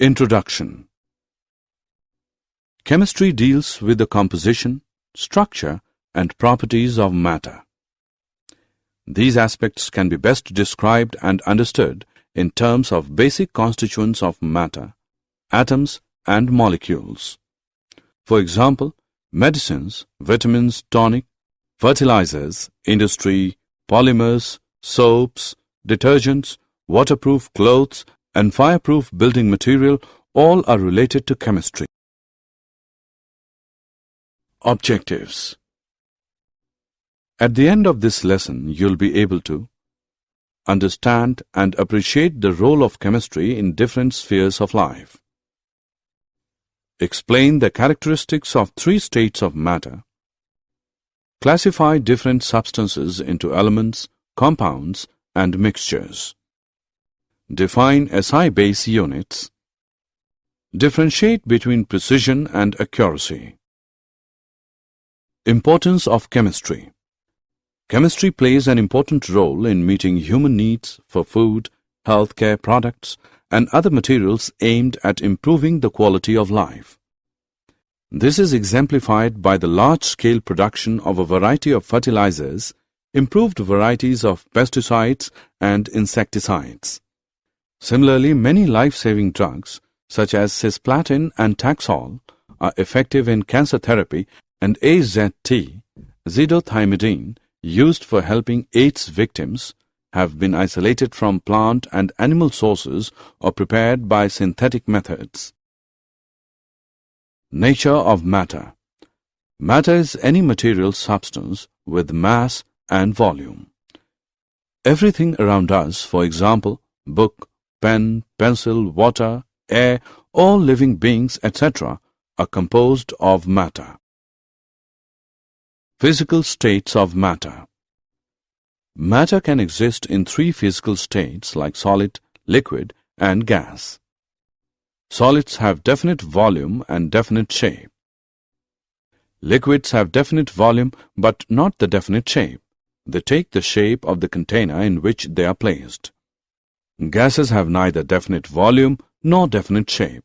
Introduction. Chemistry deals with the composition, structure, and properties of matter. These aspects can be best described and understood in terms of basic constituents of matter, atoms, and molecules. For example, medicines, vitamins, tonic, fertilizers, industry, polymers, soaps, detergents, waterproof clothes, and fireproof building material all are related to chemistry. Objectives. At the end of this lesson, you'll be able to understand and appreciate the role of chemistry in different spheres of life. Explain the characteristics of three states of matter. Classify different substances into elements, compounds, and mixtures. Define SI base units. Differentiate between precision and accuracy. Importance of chemistry. Chemistry plays an important role in meeting human needs for food, healthcare products, and other materials aimed at improving the quality of life. This is exemplified by the large-scale production of a variety of fertilizers, improved varieties of pesticides, and insecticides. Similarly, many life-saving drugs, such as cisplatin and Taxol, are effective in cancer therapy, and AZT, zidothiamidine, used for helping AIDS victims, have been isolated from plant and animal sources or prepared by synthetic methods. Nature of matter. Matter is any material substance with mass and volume. Everything around us, for example, book, pen, pencil, water, air, all living beings, etc., are composed of matter. Physical states of matter. Matter can exist in three physical states like solid, liquid, and gas. Solids have definite volume and definite shape. Liquids have definite volume but not the definite shape. They take the shape of the container in which they are placed. Gases have neither definite volume nor definite shape.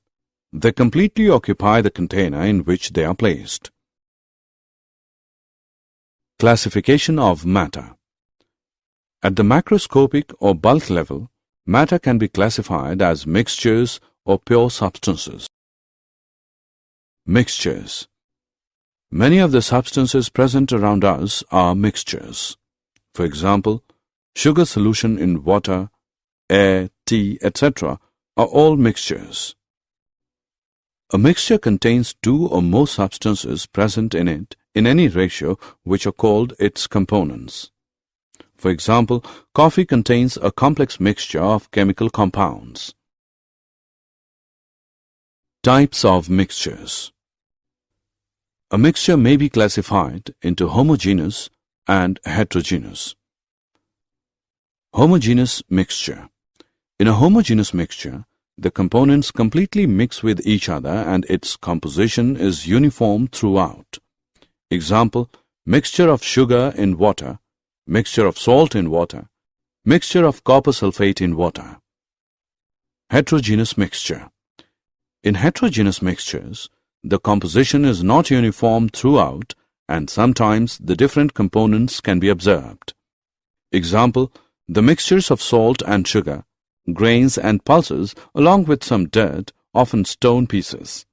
They completely occupy the container in which they are placed. Classification of matter. At the macroscopic or bulk level, matter can be classified as mixtures or pure substances. Mixtures. Many of the substances present around us are mixtures. For example, sugar solution in water, air, tea, etc. are all mixtures. A mixture contains two or more substances present in it in any ratio which are called its components. For example, coffee contains a complex mixture of chemical compounds. Types of mixtures. A mixture may be classified into homogeneous and heterogeneous. Homogeneous mixture. In a homogeneous mixture, the components completely mix with each other and its composition is uniform throughout. Example, mixture of sugar in water, mixture of salt in water, mixture of copper sulfate in water. Heterogeneous mixture. In heterogeneous mixtures, the composition is not uniform throughout and sometimes the different components can be observed. Example, the mixtures of salt and sugar, grains and pulses along with some dirt, often stone pieces.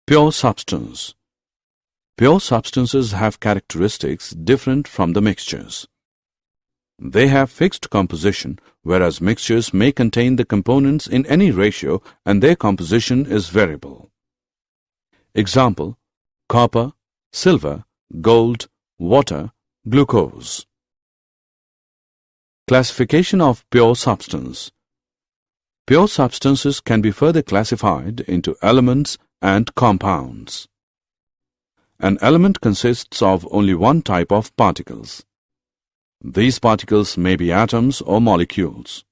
Pure substance. Pure substances have characteristics different from the mixtures. They have fixed composition, whereas mixtures may contain the components in any ratio and their composition is variable. Example, copper, silver, gold, water, glucose. Classification of pure substance. Pure substances can be further classified into elements and compounds. An element consists of only one type of particles. These particles may be atoms or molecules.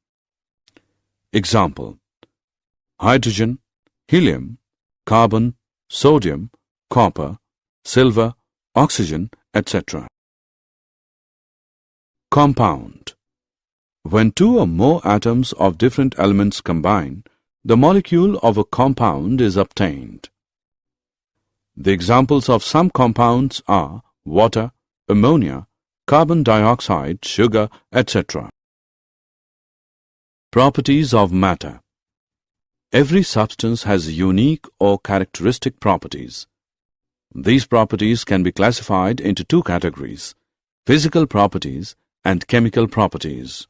Example, hydrogen, helium, carbon, sodium, copper, silver, oxygen, etc. Compound. When two or more atoms of different elements combine, the molecule of a compound is obtained. The examples of some compounds are water, ammonia, carbon dioxide, sugar, etc. Properties of matter. Every substance has unique or characteristic properties. These properties can be classified into two categories: physical properties and chemical properties.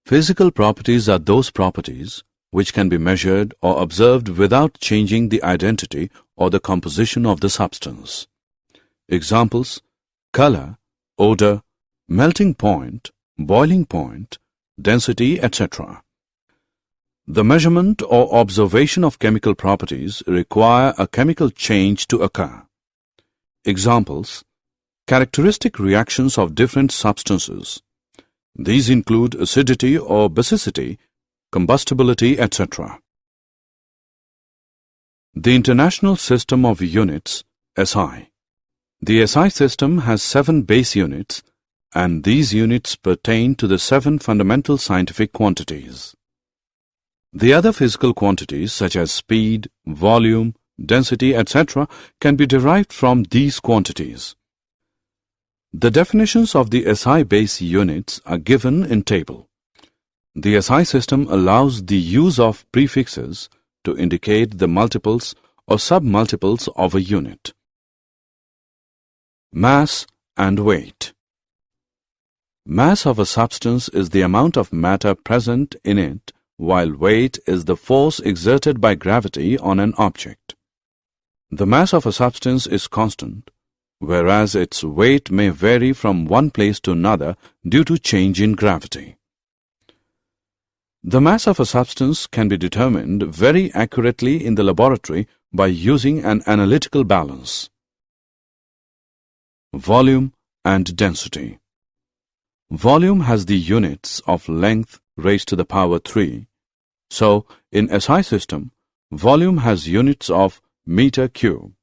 Physical properties are those properties which can be measured or observed without changing the identity or the composition of the substance. Examples: color, odor, melting point, boiling point, density, etc. The measurement or observation of chemical properties require a chemical change to occur. Examples: characteristic reactions of different substances. These include acidity or basicity, combustibility, etc. The International System of Units, SI. The SI system has 7 base units, and these units pertain to the 7 fundamental scientific quantities. The other physical quantities such as speed, volume, density, etc. can be derived from these quantities. The definitions of the SI base units are given in table. The SI system allows the use of prefixes to indicate the multiples or submultiples of a unit. Mass and weight. Mass of a substance is the amount of matter present in it, while weight is the force exerted by gravity on an object. The mass of a substance is constant, whereas its weight may vary from one place to another due to change in gravity. The mass of a substance can be determined very accurately in the laboratory by using an analytical balance. Volume and density. Volume has the units of length raised to the power 3. So, in SI system, volume has units of meter cube.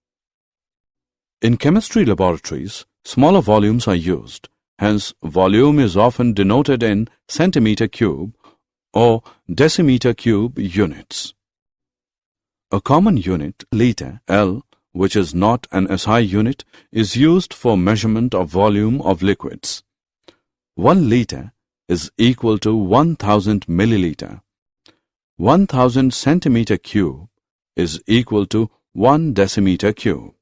In chemistry laboratories, smaller volumes are used. Hence, volume is often denoted in centimeter cube or decimeter cube units. A common unit, liter, L, which is not an SI unit, is used for measurement of volume of liquids. 1 liter is equal to 1000 milliliter. 1000 centimeter cube is equal to 1 decimeter cube.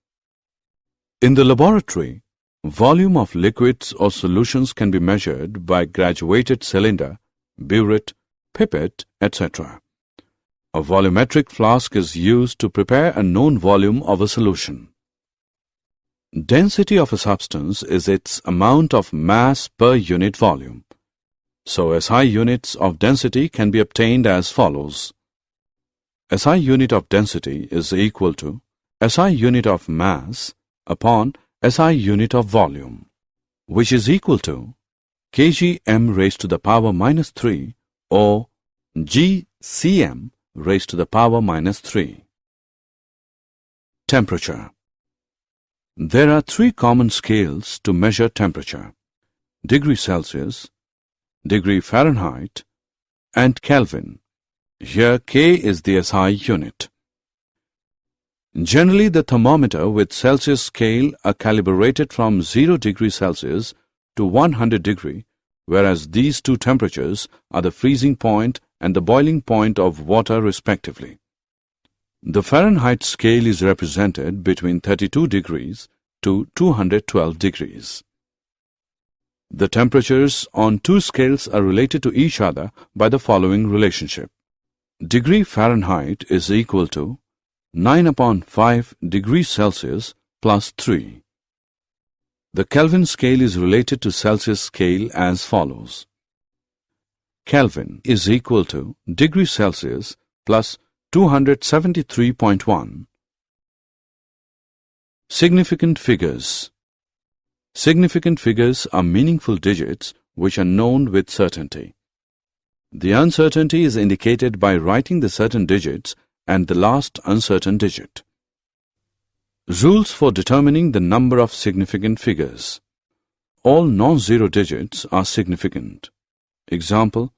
In the laboratory, volume of liquids or solutions can be measured by graduated cylinder, burette, pipette, etc. A volumetric flask is used to prepare a known volume of a solution. Density of a substance is its amount of mass per unit volume. So, SI units of density can be obtained as follows. SI unit of density is equal to SI unit of mass upon SI unit of volume, which is equal to kgm raised to the power minus 3 or gcm raised to the power minus 3. Temperature. There are 3 common scales to measure temperature: degree Celsius, degree Fahrenheit, and Kelvin. Here K is the SI unit. Generally, the thermometer with Celsius scale are calibrated from 0 degree Celsius to 100 degree, whereas these two temperatures are the freezing point and the boiling point of water respectively. The Fahrenheit scale is represented between 32 degrees to 212 degrees. The temperatures on 2 scales are related to each other by the following relationship. Degree Fahrenheit is equal to 9/5 degrees Celsius plus 3. The Kelvin scale is related to Celsius scale as follows. Kelvin is equal to degree Celsius plus 273.1. Significant figures. Significant figures are meaningful digits which are known with certainty. The uncertainty is indicated by writing the certain digits and the last uncertain digit. Rules for determining the number of significant figures. All non-zero digits are significant. Example,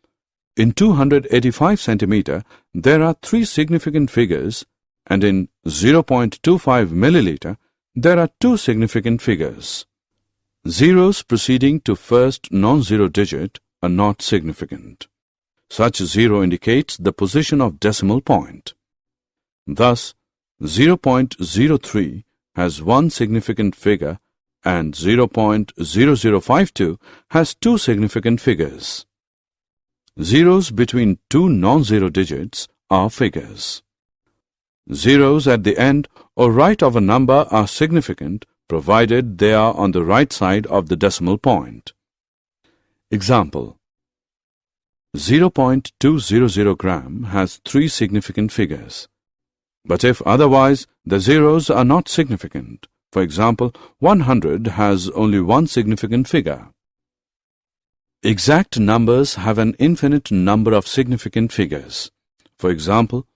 In 285 centimeter, there are 3 significant figures, and in 0.25 milliliter, there are 2 significant figures. Zeros preceding to first non-zero digit are not significant. Such zero indicates the position of decimal point. Thus, 0.03 has 1 significant figure and 0.0052 has 2 significant figures. Zeros between 2 non-zero digits are figures. Zeros at the end or right of a number are significant provided they are on the right side of the decimal point. Example: 0.200 gram has 3 significant figures. But if otherwise, the zeros are not significant. For example, 100 has only 1 significant figure. Exact numbers have an infinite number of significant figures. For example,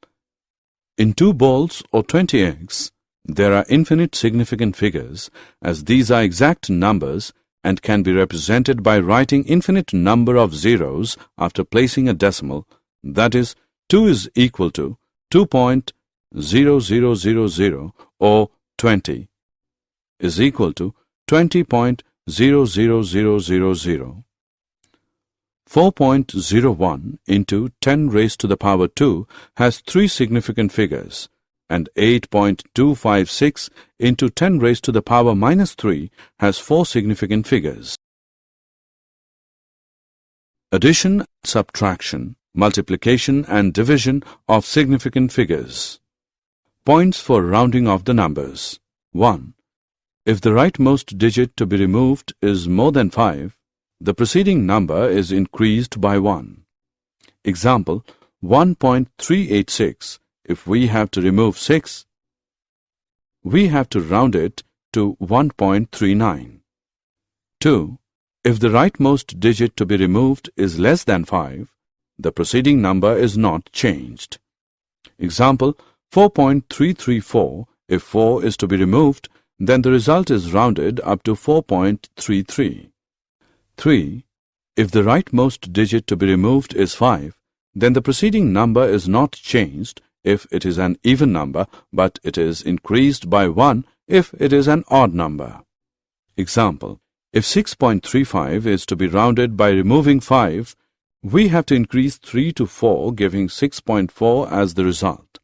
in 2 balls or 20 eggs, there are infinite significant figures, as these are exact numbers and can be represented by writing infinite number of zeros after placing a decimal, that is, 2 is equal to 2.0000 or 20 is equal to 20.00000. 4.01 into 10 raised to the power 2 has 3 significant figures, and 8.256 into 10 raised to the power minus 3 has 4 significant figures. Addition, subtraction, multiplication and division of significant figures. Points for rounding of the numbers. 1. If the rightmost digit to be removed is more than 5, the preceding number is increased by 1. Example, 1.386. If we have to remove 6, we have to round it to 1.39. 2. If the rightmost digit to be removed is less than 5, the preceding number is not changed. Example, 4.334. If 4 is to be removed, then the result is rounded up to 4.33. 3. If the rightmost digit to be removed is 5, then the preceding number is not changed if it is an even number, but it is increased by 1 if it is an odd number. Example, if 6.35 is to be rounded by removing 5, we have to increase 3 to 4, giving 6.4 as the result.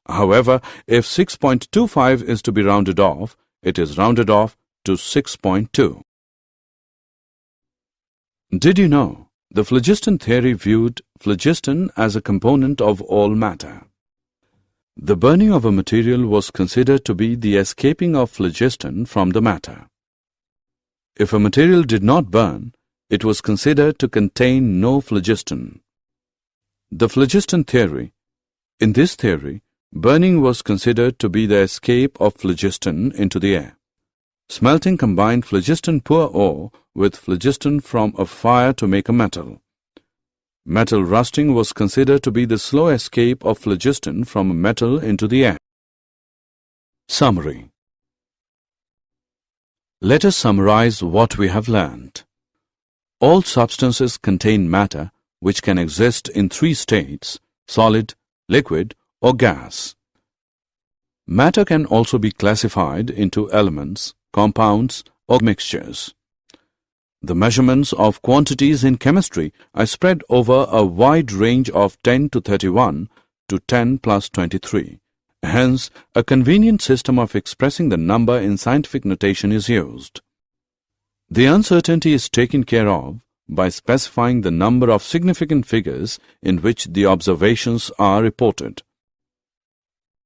However, if 6.25 is to be rounded off, it is rounded off to 6.2. Did you know the phlogiston theory viewed phlogiston as a component of all matter? The burning of a material was considered to be the escaping of phlogiston from the matter. If a material did not burn, it was considered to contain no phlogiston. The phlogiston theory. In this theory, burning was considered to be the escape of phlogiston into the air. Smelting combined phlogiston-poor ore with phlogiston from a fire to make a metal. Metal rusting was considered to be the slow escape of phlogiston from a metal into the air. Summary. Let us summarize what we have learned. All substances contain matter which can exist in 3 states: solid, liquid, or gas. Matter can also be classified into elements, compounds, or mixtures. The measurements of quantities in chemistry are spread over a wide range of 10 to 31 to 10 plus 23. Hence, a convenient system of expressing the number in scientific notation is used. The uncertainty is taken care of by specifying the number of significant figures in which the observations are reported.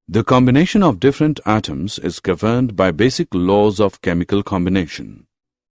The combination of different atoms is governed by basic laws of chemical combination.